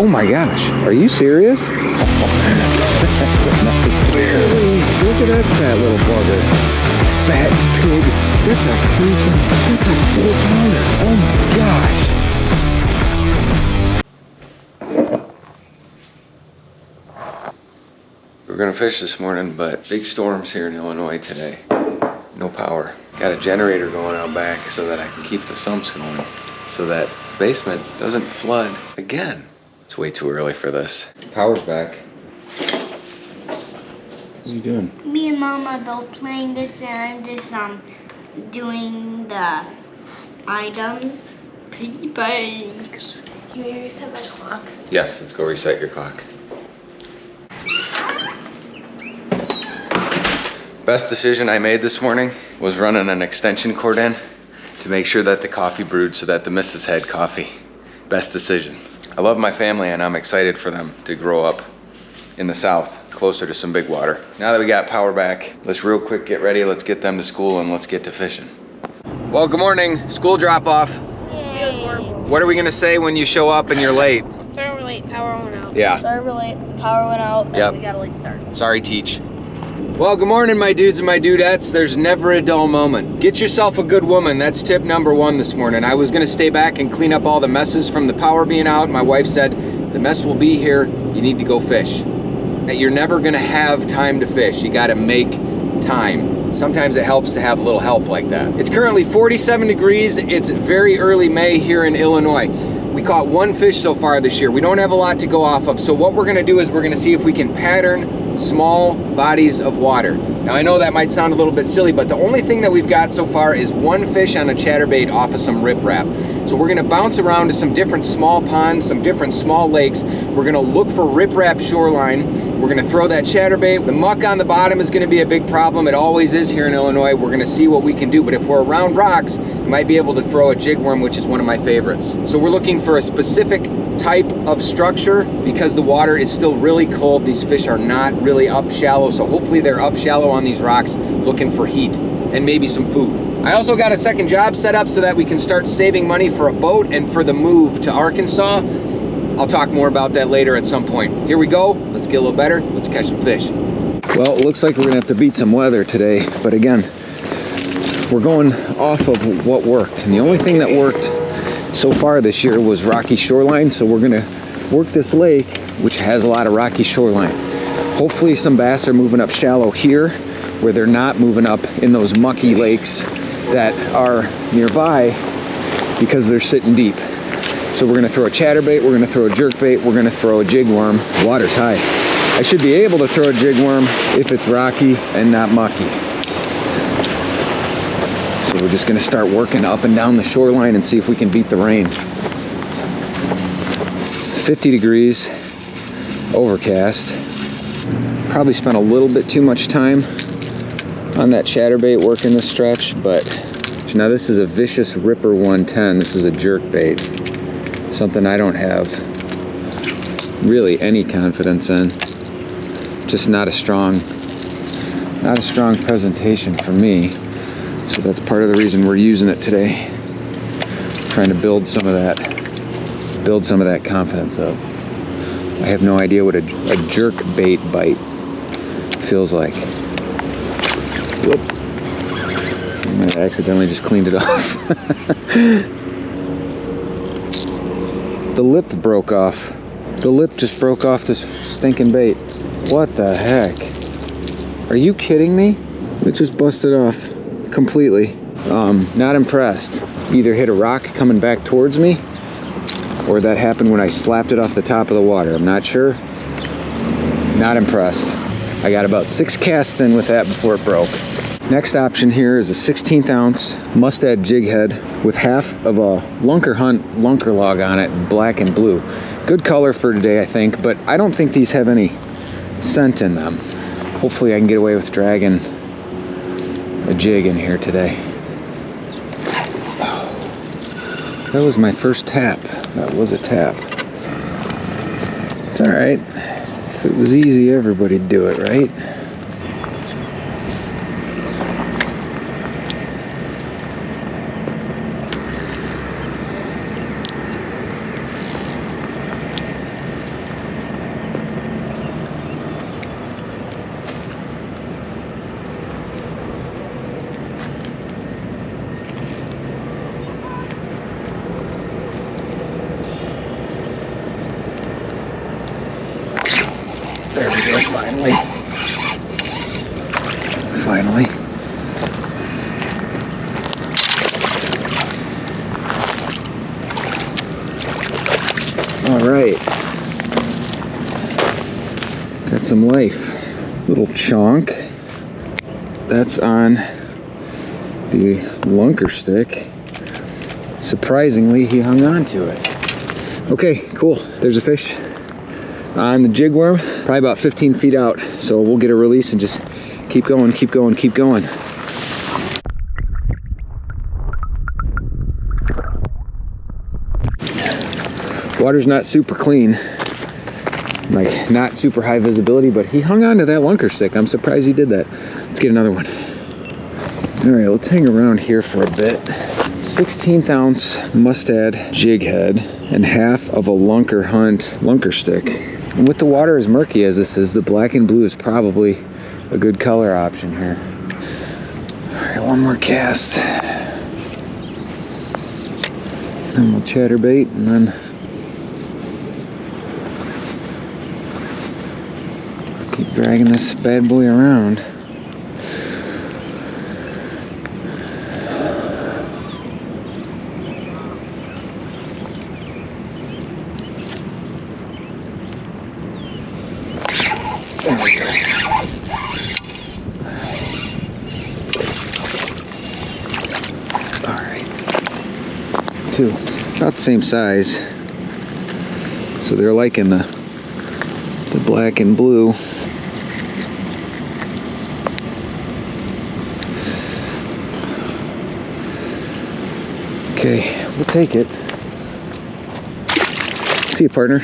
Oh my gosh, are you serious? That's another barely. Look at that fat little bugger. Fat pig. That's a 4-pounder. Oh my gosh. We're gonna fish this morning, but big storms here in Illinois today. No power. Got a generator going out back so that I can keep the sumps going, so that the basement doesn't flood again. It's way too early for this. Power's back. What are you doing? Me and Mom are both playing this, and I'm just doing the items. Piggy banks. Can you reset my clock? Yes, let's go reset your clock. Best decision I made this morning was running an extension cord in to make sure that the coffee brewed so that the missus had coffee. Best decision. I love my family and I'm excited for them to grow up in the South, closer to some big water. Now that we got power back, let's real quick get ready, let's get them to school and let's get to fishing. Well, good morning, school drop off. Yay. What are we gonna say when you show up and you're late? Sorry we're late, power went out. Yeah. Sorry we're late, power went out, Yep. and we got a late start. Sorry, teach. Well, good morning, my dudes and my dudettes. There's never a dull moment. Get yourself a good woman. That's tip number 1 this morning. I was gonna stay back and clean up all the messes from the power being out. My wife said, the mess will be here. You need to go fish. You're never gonna have time to fish. You gotta make time. Sometimes it helps to have a little help like that. It's currently 47 degrees. It's very early May here in Illinois. We caught 1 fish so far this year. We don't have a lot to go off of. So what we're gonna do is we're gonna see if we can pattern small bodies of water. Now I know that might sound a little bit silly, but the only thing that we've got so far is 1 fish on a chatterbait off of some riprap. So we're gonna bounce around to some different small ponds, some different small lakes. We're gonna look for riprap shoreline. We're gonna throw that chatterbait. The muck on the bottom is gonna be a big problem. It always is here in Illinois. We're gonna see what we can do, but if we're around rocks, you might be able to throw a jigworm, which is one of my favorites. So we're looking for a specific type of structure because the water is still really cold. These fish are not really up shallow, so hopefully they're up shallow on these rocks looking for heat and maybe some food. I also got a second job set up so that we can start saving money for a boat and for the move to Arkansas. I'll talk more about that later at some point. Here we go. Let's get a little better. Let's catch some fish. Well, it looks like we're gonna have to beat some weather today, but again, we're going off of what worked, and the only thing that worked so far this year was rocky shoreline, so we're gonna work this lake, which has a lot of rocky shoreline. Hopefully some bass are moving up shallow here, where they're not moving up in those mucky lakes that are nearby because they're sitting deep. So we're gonna throw a chatterbait, we're gonna throw a jerkbait, we're gonna throw a jigworm. The water's high. I should be able to throw a jigworm if it's rocky and not mucky. So we're just gonna start working up and down the shoreline and see if we can beat the rain. It's 50 degrees, overcast. Probably spent a little bit too much time on that chatterbait working the stretch, but now this is a Vicious Ripper 110. This is a jerkbait. Something I don't have really any confidence in. Just not a strong presentation for me. So that's part of the reason we're using it today. Trying to build some of that confidence up. I have no idea what a jerkbait bite feels like. Whoop. I might have accidentally just cleaned it off. The lip broke off. The lip just broke off this stinking bait. What the heck? Are you kidding me? It just busted off completely. Not impressed. Either hit a rock coming back towards me, or that happened when I slapped it off the top of the water. I'm not sure. Not impressed. I got about 6 casts in with that before it broke. Next option here is a 16th ounce mustad jig head with half of a Lunker Hunt lunker log on it in black and blue. Good color for today, I think, but I don't think these have any scent in them. Hopefully I can get away with dragging a jig in here today. Oh, that was my first tap. That was a tap. It's all right. If it was easy, everybody'd do it, right? Finally. Finally. All right. Got some life. Little chonk. That's on the lunker stick. Surprisingly, he hung on to it. Okay, cool. There's a fish on the jigworm, probably about 15 feet out. So we'll get a release and just keep going, keep going, keep going. Water's not super clean, like not super high visibility, but he hung on to that lunker stick. I'm surprised he did that. Let's get another one. All right, let's hang around here for a bit. 16th ounce mustad jig head and half of a lunker stick. And with the water as murky as this is, the black and blue is probably a good color option here. All right, one more cast. Then we'll chatterbait and then keep dragging this bad boy around. There we go. All right. Two. About the same size. So they're liking the black and blue. Okay, we'll take it. See you, partner.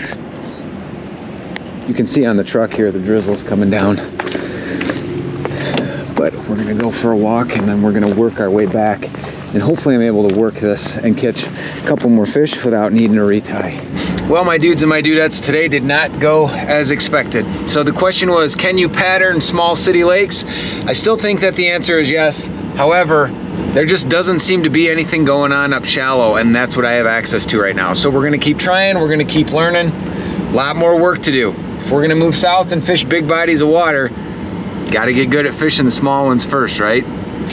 You can see on the truck here the drizzle's coming down. But we're gonna go for a walk and then we're gonna work our way back. And hopefully I'm able to work this and catch a couple more fish without needing to retie. Well, my dudes and my dudettes, today did not go as expected. So the question was, can you pattern small city lakes? I still think that the answer is yes. However, there just doesn't seem to be anything going on up shallow, and that's what I have access to right now. So we're gonna keep trying, we're gonna keep learning. A lot more work to do. If we're gonna move south and fish big bodies of water, gotta get good at fishing the small ones first, right?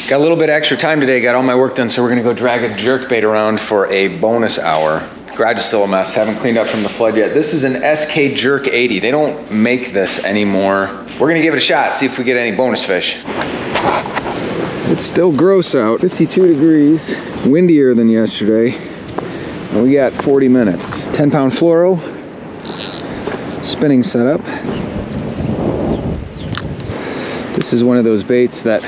Got a little bit of extra time today, got all my work done, so we're gonna go drag a jerkbait around for a bonus hour. The garage is still a mess, haven't cleaned up from the flood yet. This is an SK Jerk 80. They don't make this anymore. We're gonna give it a shot, see if we get any bonus fish. It's still gross out, 52 degrees, windier than yesterday. And we got 40 minutes. 10-pound fluoro, spinning setup. This is one of those baits that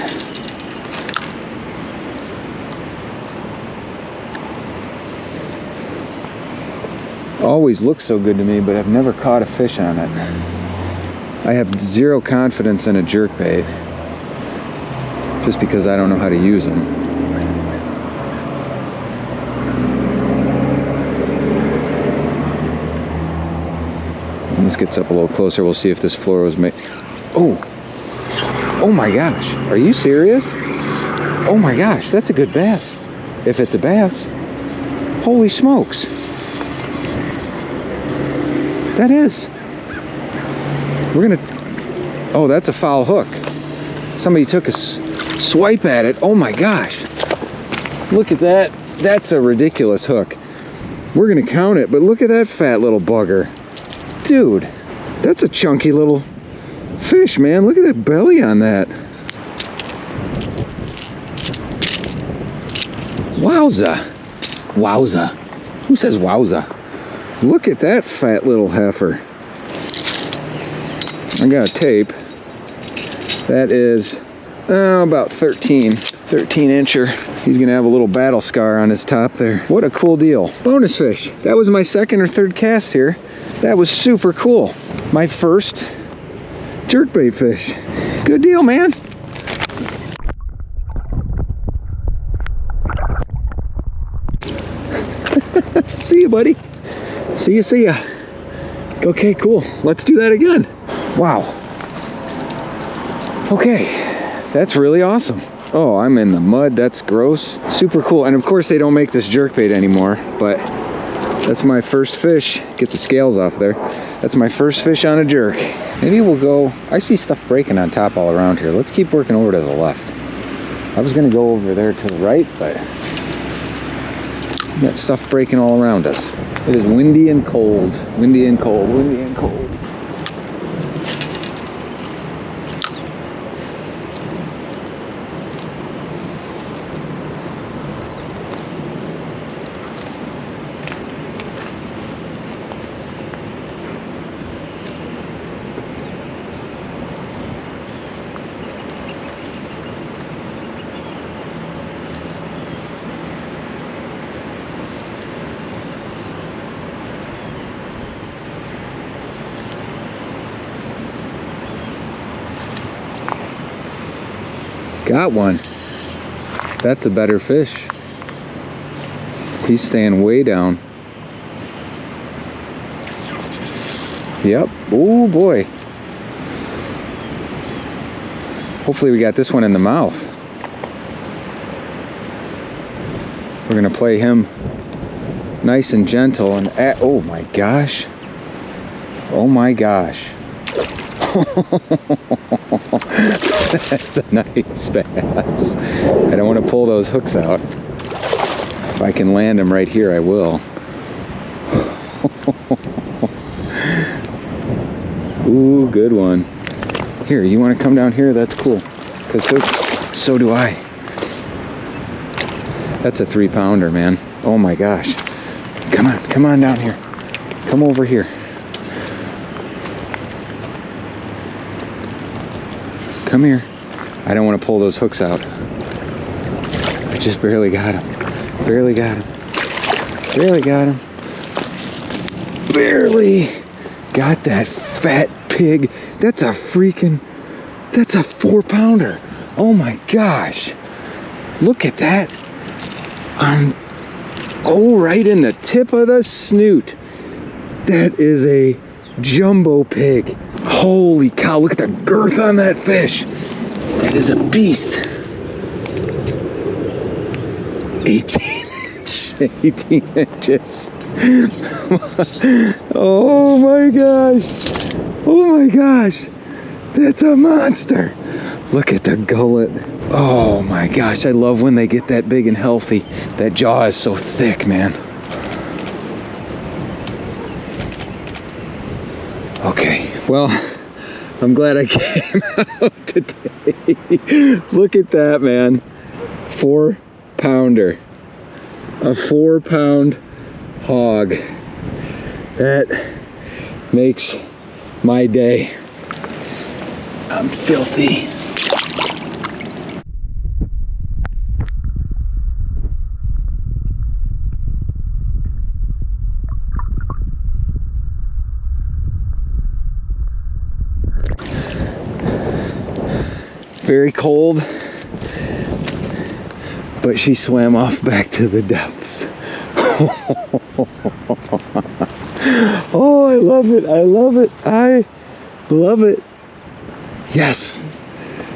always looks so good to me, but I've never caught a fish on it. I have zero confidence in a jerkbait, just because I don't know how to use them. When this gets up a little closer, we'll see if this fluoro is made. Oh my gosh, are you serious? Oh my gosh, that's a good bass. If it's a bass, holy smokes. That is. We're gonna, oh, that's a foul hook. Somebody took a swipe at it. Oh my gosh. Look at that. That's a ridiculous hook. We're gonna count it, but look at that fat little bugger. Dude, that's a chunky little fish, man. Look at that belly on that. Wowza. Wowza. Who says wowza? Look at that fat little heifer. I got a tape. That is about 13 incher. He's gonna have a little battle scar on his top there. What a cool deal. Bonus fish. That was my second or third cast here. That was super cool. My first jerkbait fish. Good deal, man. See you, buddy. See ya. Okay, cool. Let's do that again. Wow. Okay, that's really awesome. Oh, I'm in the mud. That's gross. Super cool. And of course, they don't make this jerkbait anymore, but That's my first fish. Get the scales off there. That's my first fish on a jerk. Maybe we'll go, I see stuff breaking on top all around here. Let's keep working over to the left. I was gonna go over there to the right, but we got stuff breaking all around us. It is windy and cold, windy and cold, windy and cold. Got one. That's a better fish. He's staying way down. Yep. Oh boy. Hopefully we got this one in the mouth. We're gonna play him nice and gentle and oh my gosh. Oh my gosh. That's a nice bass. I don't want to pull those hooks out. If I can land them right here, I will. Ooh, good one. Here, you want to come down here? That's cool. Because so do I. That's a 3-pounder, man. Oh my gosh. Come on down here. Come over here. Come here. I don't want to pull those hooks out. I just barely got him. Barely got him. Barely got him. Barely got that fat pig. That's a 4-pounder. Oh my gosh. Look at that. Oh, right in the tip of the snoot. That is a jumbo pig. Holy cow, look at the girth on that fish. That is a beast. 18 inches. Oh my gosh. Oh my gosh. That's a monster. Look at the gullet. Oh my gosh, I love when they get that big and healthy. That jaw is so thick, man. Okay, well, I'm glad I came out today. Look at that, man. 4-pounder. A 4-pound hog. That makes my day. I'm filthy. Very cold, but she swam off back to the depths. Oh, I love it. I love it. I love it. Yes,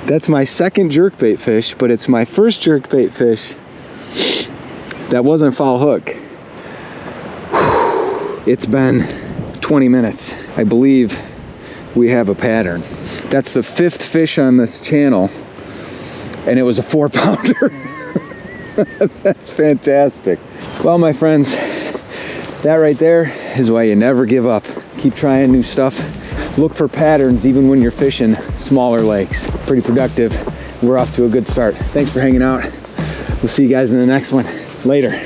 that's my second jerkbait fish, but it's my first jerkbait fish that wasn't foul hook. It's been 20 minutes. I believe we have a pattern. That's the 5th fish on this channel, and it was a 4-pounder. That's fantastic. Well, my friends, that right there is why you never give up. Keep trying new stuff. Look for patterns even when you're fishing smaller lakes. Pretty productive. We're off to a good start. Thanks for hanging out. We'll see you guys in the next one. Later.